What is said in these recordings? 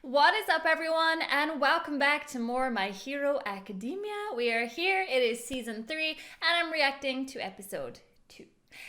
What is up, everyone, and welcome back to more My Hero Academia. We are here, it is season 3, and I'm reacting to episode 2.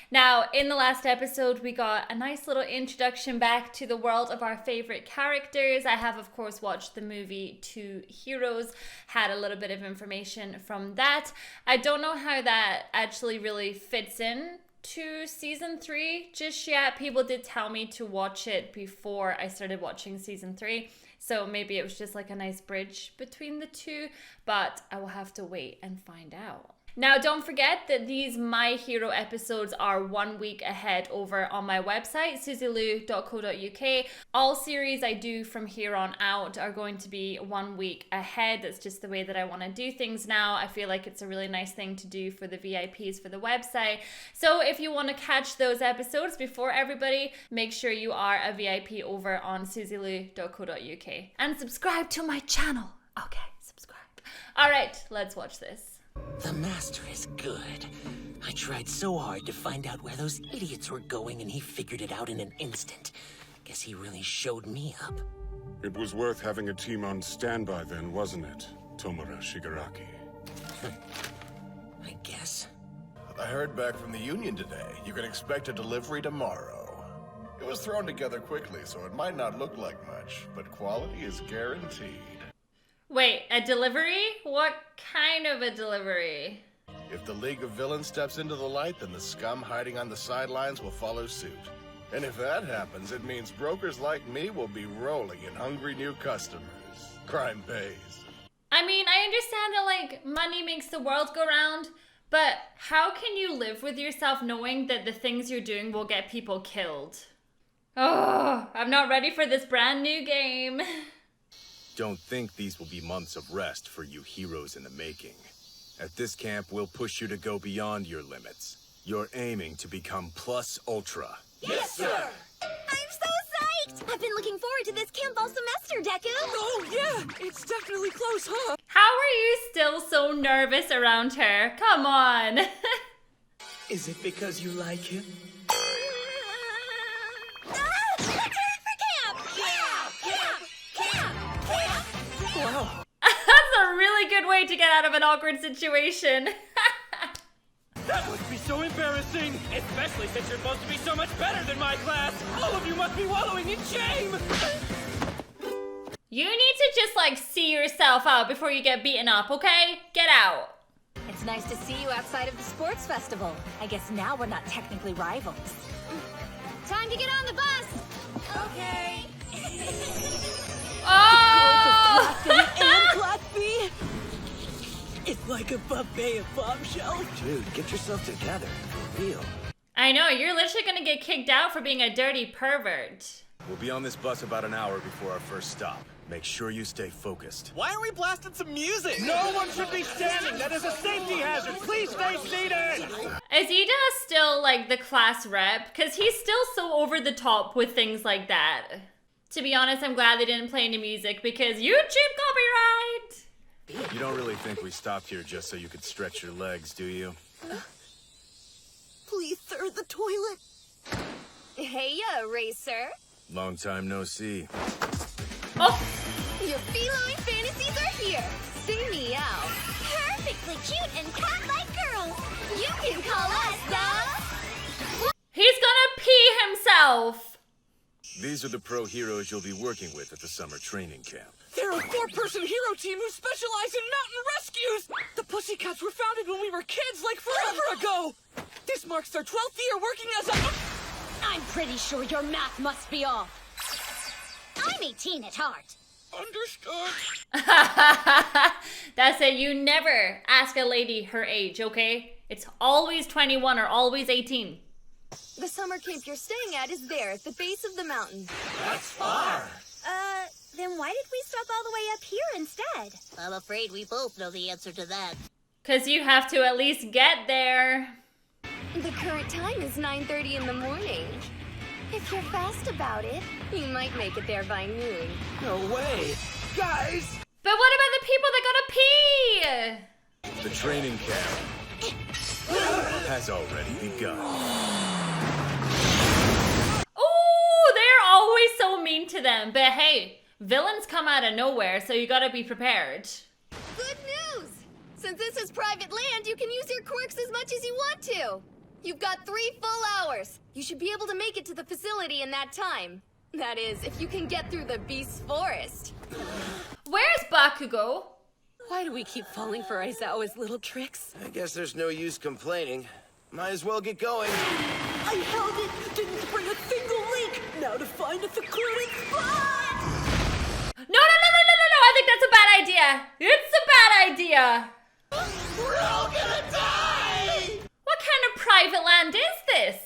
Now, in the last episode, we got a nice little introduction back to the world of our favorite characters. I have, of course, watched the movie Two Heroes, had a little bit of information from that. I don't know how that actually really fits in to season 3 just yet. People did tell me to watch it before I started watching season 3. So maybe it was just like a nice bridge between the two, but I will have to wait and find out. Now, don't forget that these My Hero episodes are 1 week ahead over on my website, suzylu.co.uk. All series I do from here on out are going to be 1 week ahead. That's just the way that I want to do things now. I feel like it's a really nice thing to do for the VIPs for the website. So if you want to catch those episodes before everybody, make sure you are a VIP over on suzylu.co.uk. And subscribe to my channel. Okay, subscribe. All right, let's watch this. The master is good. I tried so hard to find out where those idiots were going, and he figured it out in an instant. Guess he really showed me up. It was worth having a team on standby then, wasn't it, Tomura Shigaraki? I guess. I heard back from the union today. You can expect a delivery tomorrow. It was thrown together quickly, so it might not look like much, but quality is guaranteed. Wait, a delivery? What kind of a delivery? If the League of Villains steps into the light, then the scum hiding on the sidelines will follow suit. And if that happens, it means brokers like me will be rolling in hungry new customers. Crime pays. I mean, I understand that, like, money makes the world go round, but how can you live with yourself knowing that the things you're doing will get people killed? Oh, I'm not ready for this brand new game. Don't think these will be months of rest for you heroes in the making. At this camp, we'll push you to go beyond your limits. You're aiming to become plus ultra. Yes, sir! I'm so psyched! I've been looking forward to this camp all semester, Deku! Oh, yeah! It's definitely close, huh? How are you still so nervous around her? Come on! Is it because you like him? Wow. That's a really good way to get out of an awkward situation. That would be so embarrassing! Especially since you're supposed to be so much better than my class! All of you must be wallowing in shame! You need to just, like, see yourself out before you get beaten up, okay? Get out. It's nice to see you outside of the sports festival. I guess now we're not technically rivals. Time to get on the bus! Okay. Oh! And Class B! It's like a buffet of bombshells. Dude, get yourself together. For real. I know, you're literally gonna get kicked out for being a dirty pervert. We'll be on this bus about an hour before our first stop. Make sure you stay focused. Why are we blasting some music? No one should be standing! That is a safety hazard! Please stay seated! Is Ida still, like, the class rep? Because he's still so over the top with things like that. To be honest, I'm glad they didn't play any music because YouTube copyright! You don't really think we stopped here just so you could stretch your legs, do you? Please, sir, the toilet. Hey, racer. Long time no see. Oh! Your feline fantasies are here. Sing me out. Perfectly cute and cat-like girls. You can call us the... He's gonna pee himself! These are the pro heroes you'll be working with at the summer training camp. They're a 4-person hero team who specialize in mountain rescues! The Pussycats were founded when we were kids, like forever ago! This marks their 12th year working as a... I'm pretty sure your math must be off. I'm 18 at heart. Understood. That's it, you never ask a lady her age, okay? It's always 21 or always 18. The summer camp you're staying at is there at the base of the mountain. That's far. Then why did we stop all the way up here instead? I'm afraid we both know the answer to that. 'Cause you have to at least get there. The current time is 9:30 in the morning. If you're fast about it, you might make it there by noon. No way. Guys! But what about the people that gotta pee? The training camp has already begun. Ooh, they're always so mean to them. But hey, Villains come out of nowhere, so you gotta be prepared. Good news! Since this is private land, you can use your quirks as much as you want to. You've got 3 full hours. You should be able to make it to the facility in that time. That is, if you can get through the Beast's Forest. Where's Bakugo? Why do we keep falling for Aizawa's little tricks? I guess there's no use complaining. Might as well get going. I held it, didn't bring a single link. Now to find a secluded spot! No, I think that's a bad idea. It's a bad idea. We're all gonna die! What kind of private land is this?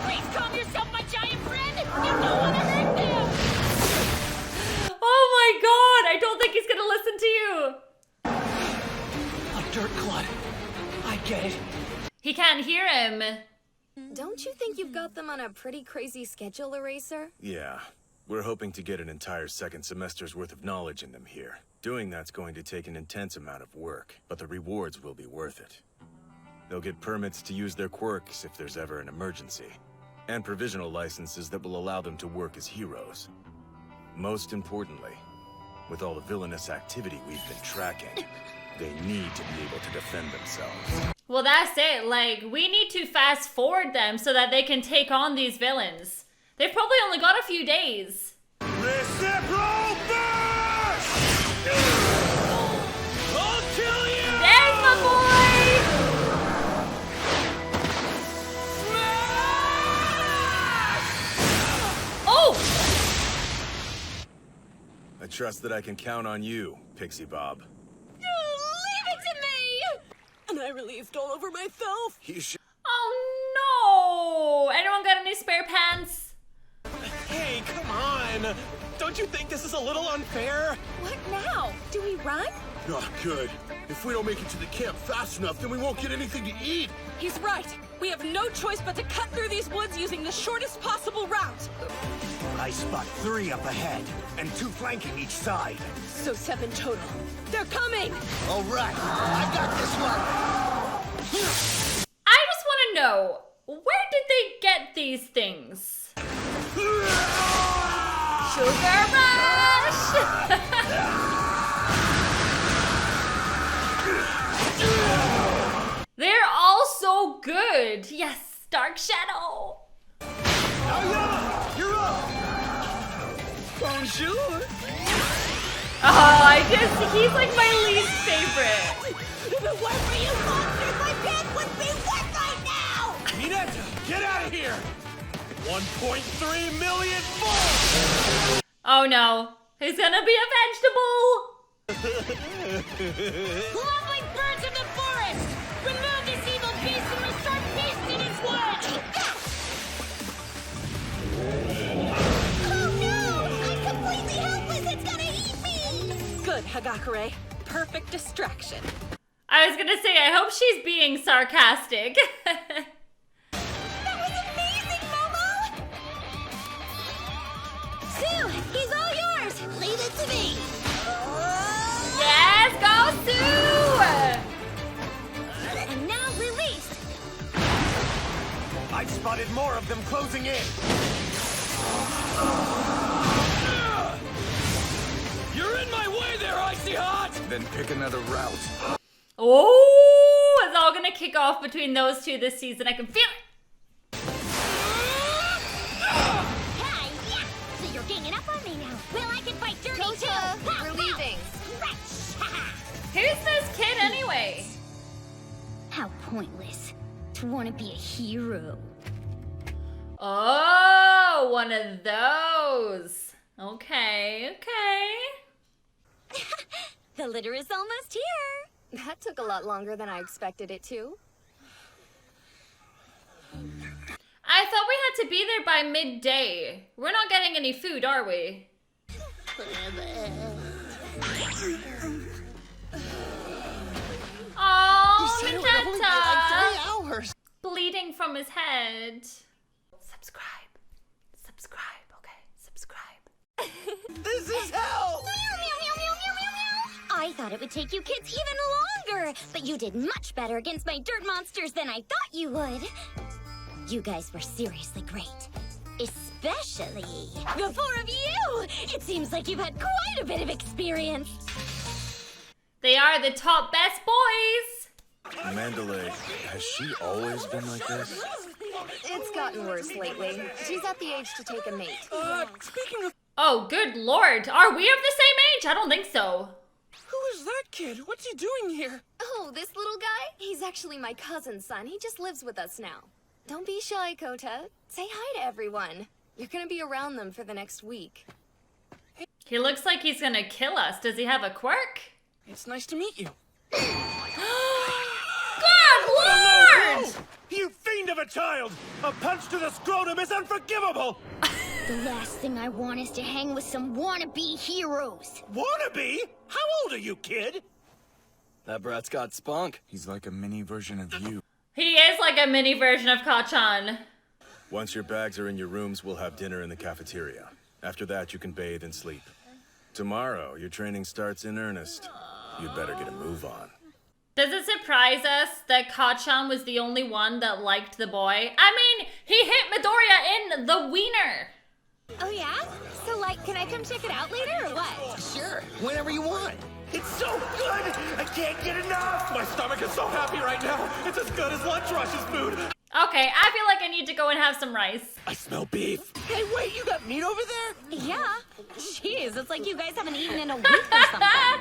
Please calm yourself, my giant friend! You don't want to hurt them! Oh my god, I don't think he's gonna listen to you. A dirt clod. I get it. He can't hear him. Don't you think you've got them on a pretty crazy schedule, Eraser? Yeah. We're hoping to get an entire second semester's worth of knowledge in them here. Doing that's going to take an intense amount of work, but the rewards will be worth it. They'll get permits to use their quirks if there's ever an emergency, and provisional licenses that will allow them to work as heroes. Most importantly, with all the villainous activity we've been tracking, they need to be able to defend themselves. Well, that's it. Like, we need to fast forward them so that they can take on these villains. They've probably only got a few days. Reciprocal burst! I'll kill you! There's my boy! Oh! I trust that I can count on you, Pixie Bob. Leave it to me! And I relieved all over myself. You should. Oh no! Anyone got any spare pants? Hey, come on! Don't you think this is a little unfair? What now? Do we run? Not good. If we don't make it to the camp fast enough, then we won't get anything to eat. He's right. We have no choice but to cut through these woods using the shortest possible route. I spot 3 up ahead, and 2 flanking each side. So 7 total. They're coming! All right, I got this one. I just want to know, where did they get these things? Sugar Rush! They're all so good. Yes, Dark Shadow. You're up! Bonjour! Oh, he's like my least favorite. If it weren't for you monsters, my pants would be wet right now! Minetta, get out of here! 1.3 million more! Oh no, he's gonna be a vegetable. Claw like birds of the forest! Remove this evil beast and restore peace in its woods! Oh no! I'm completely helpless! It's gonna eat me! Good, Hagakure. Perfect distraction. I was gonna say, I hope she's being sarcastic. That was amazing, Momo! Sue, he's all yours! Leave it to me! Yes, go Sue! And now released! I've spotted more of them closing in. You're in my way there, Icy Hot! Then pick another route. Oh, it's all gonna kick off between those two this season. I can feel it. Hey, yeah! So you're ganging up on me now. Well, I can fight dirty too! We're leaving! Who's this kid anyway? How pointless to want to be a hero. Oh, one of those. Okay. The litter is almost here. That took a lot longer than I expected it to. I thought we had to be there by midday. We're not getting any food, are we? Oh, Minetta! Bleeding from his head. Subscribe, okay? Subscribe. This is hell! I thought it would take you kids even longer, but you did much better against my dirt monsters than I thought you would. You guys were seriously great. Especially the four of you! It seems like you've had quite a bit of experience. They are the top best boys. Mandalay, has she always been like this? It's gotten worse lately. She's at the age to take a mate. Speaking of... Oh, good lord. Are we of the same age? I don't think so. Who is that kid? What's he doing here? Oh, this little guy? He's actually my cousin's son. He just lives with us now. Don't be shy, Kota. Say hi to everyone. You're gonna be around them for the next week. He looks like he's gonna kill us. Does he have a quirk? It's nice to meet you. Good lord! You fiend of a child! A punch to the scrotum is unforgivable! The last thing I want is to hang with some wannabe heroes. Wannabe? How old are you, kid? That brat's got spunk. He's like a mini version of you. He is like a mini version of Kachan. Once your bags are in your rooms, we'll have dinner in the cafeteria. After that, you can bathe and sleep. Tomorrow, your training starts in earnest. You'd better get a move on. Does it surprise us that Kachan was the only one that liked the boy? I mean, he hit Midoriya in the wiener. Oh yeah? So like, can I come check it out later or what? Sure, whenever you want. It's so good! I can't get enough! My stomach is so happy right now. It's as good as Lunch Rush's food. Okay, I feel like I need to go and have some rice. I smell beef. Hey, wait, you got meat over there? Yeah. Jeez, it's like you guys haven't eaten in a week or something.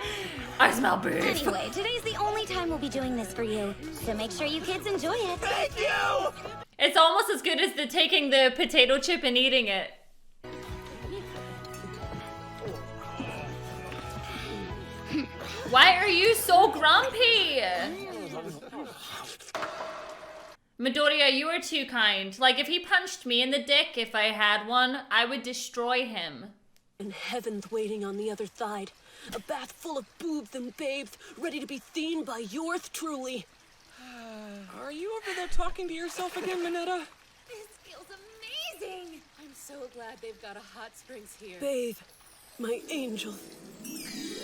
I smell beef. Anyway, today's the only time we'll be doing this for you. So make sure you kids enjoy it. Thank you! It's almost as good as the taking the potato chip and eating it. Why are you so grumpy? Midoriya, you are too kind. Like, if he punched me in the dick, if I had one, I would destroy him. And heaven's waiting on the other side. A bath full of boobs and babes, ready to be seen by yours truly. Are you over there talking to yourself again, Minetta? This feels amazing! I'm so glad they've got a hot springs here. Bathe, my angel.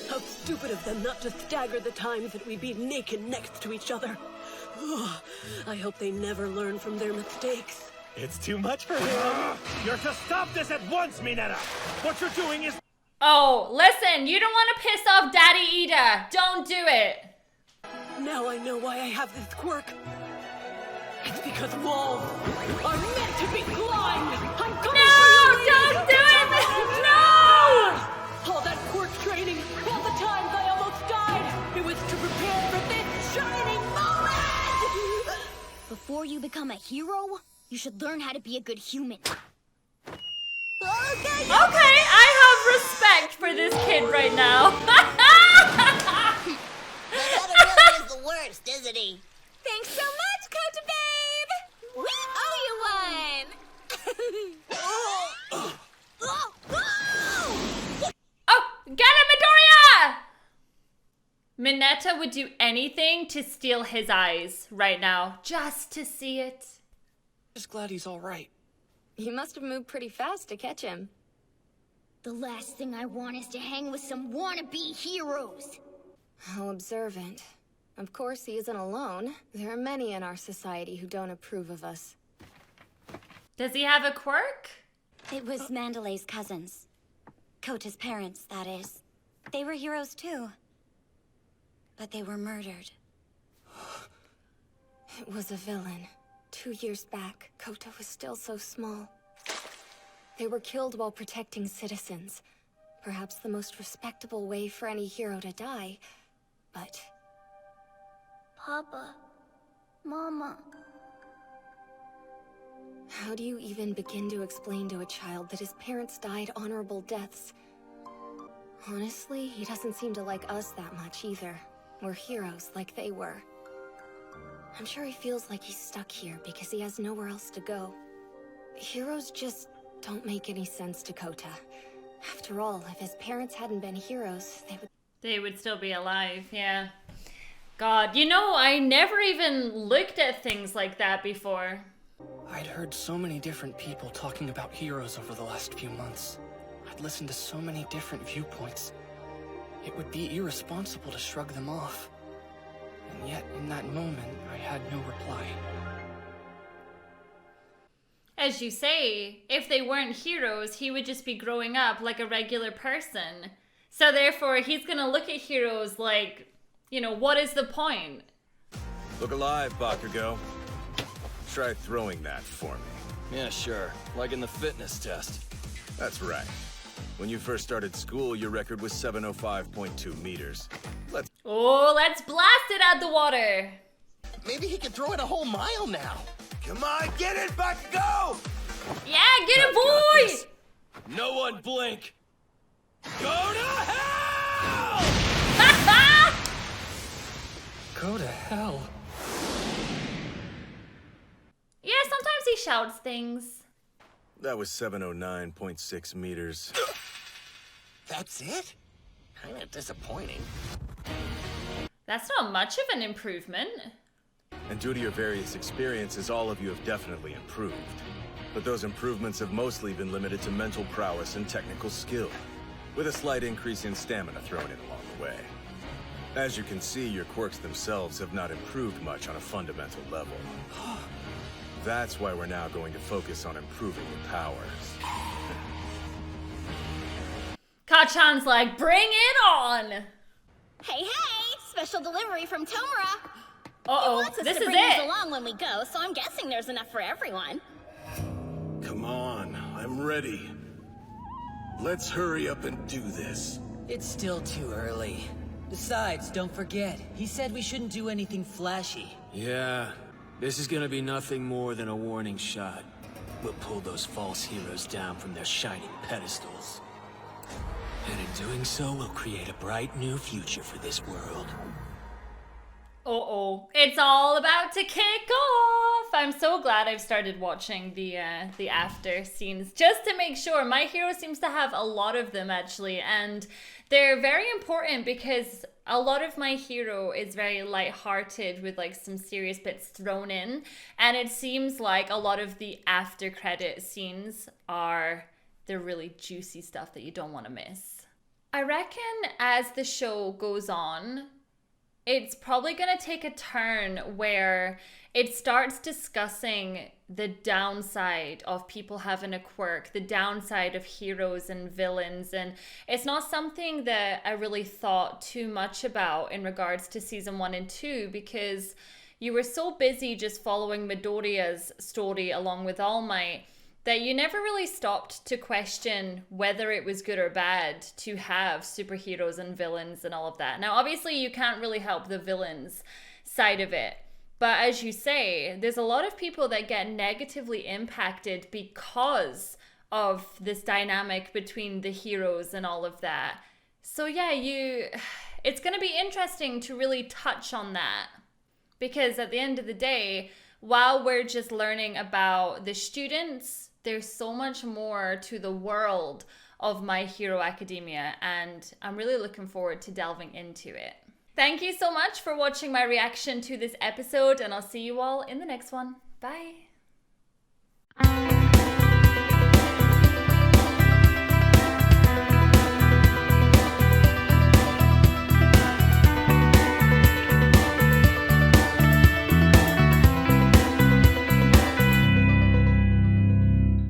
How stupid of them not to stagger the times that we be naked next to each other. Oh, I hope they never learn from their mistakes. It's too much for him. You're to stop this at once, Minetta. What you're doing is... Oh, listen, you don't want to piss off Daddy Ida. Don't do it. Now I know why I have this quirk. It's because walls are meant to be climbed. I'm coming for you. Don't do it. No! All that quirk training, all the times I almost died, it was to prepare for this shining moment! Before you become a hero, you should learn how to be a good human. Okay, I have respect for this kid right now. That really is the worst, isn't he? Thanks so much, Kota babe! We owe you one! Oh, get him, Midoriya! Minetta would do anything to steal his eyes right now, just to see it. Just glad he's all right. You must have moved pretty fast to catch him. The last thing I want is to hang with some wannabe heroes. How observant. Of course, he isn't alone. There are many in our society who don't approve of us. Does he have a quirk? It was Mandalay's cousins. Kota's parents, that is. They were heroes too. But they were murdered. It was a villain. 2 years back, Kota was still so small. They were killed while protecting citizens. Perhaps the most respectable way for any hero to die. But... Papa. Mama. how do you even begin to explain to a child that his parents died honorable deaths? Honestly, he doesn't seem to like us that much either. We're heroes like they were. I'm sure he feels like he's stuck here because he has nowhere else to go. Heroes just don't make any sense to Kota. After all, if his parents hadn't been heroes, They would still be alive, yeah. God, you know, I never even looked at things like that before. I'd heard so many different people talking about heroes over the last few months. I'd listened to so many different viewpoints. It would be irresponsible to shrug them off. And yet, in that moment, I had no reply. as you say, if they weren't heroes, he would just be growing up like a regular person. So therefore, he's gonna look at heroes like, you know, what is the point? Look alive, Bakugo. Try throwing that for me. Yeah, sure. Like in the fitness test. That's right. When you first started school, your record was 705.2 meters. Let's blast it out the water. Maybe he could throw it a whole mile now. Come on, get it, Bakugo! Yeah, get it, boy! No one blink! Go to hell! Go to hell. Yeah, sometimes he shouts things. That was 709.6 meters. That's it? Kinda disappointing. That's not much of an improvement. And due to your various experiences, all of you have definitely improved. But those improvements have mostly been limited to mental prowess and technical skill, with a slight increase in stamina thrown in along the way. As you can see, your quirks themselves have not improved much on a fundamental level. That's why we're now going to focus on improving your powers. Kachan's like, bring it on! Hey, special delivery from Tomura. Uh-oh, He wants us this to is bring these it! along when we go, so I'm guessing there's enough for everyone. Come on, I'm ready. Let's hurry up and do this. It's still too early. Besides, don't forget, he said we shouldn't do anything flashy. Yeah, this is gonna be nothing more than a warning shot. We'll pull those false heroes down from their shining pedestals. And in doing so, we'll create a bright new future for this world. Uh-oh, it's all about to kick off! I'm so glad I've started watching the after scenes, just to make sure. My Hero seems to have a lot of them, actually, and they're very important because a lot of My Hero is very lighthearted with like some serious bits thrown in, and it seems like a lot of the after credit scenes are the really juicy stuff that you don't want to miss. I reckon as the show goes on, it's probably going to take a turn where it starts discussing the downside of people having a quirk, the downside of heroes and villains. And it's not something that I really thought too much about in regards to season 1 and 2, because you were so busy just following Midoriya's story along with All Might that you never really stopped to question whether it was good or bad to have superheroes and villains and all of that. Now, obviously, you can't really help the villains side of it. But as you say, there's a lot of people that get negatively impacted because of this dynamic between the heroes and all of that. So yeah, it's going to be interesting to really touch on that. Because at the end of the day, while we're just learning about the students, there's so much more to the world of My Hero Academia, and I'm really looking forward to delving into it. Thank you so much for watching my reaction to this episode, and I'll see you all in the next one. Bye!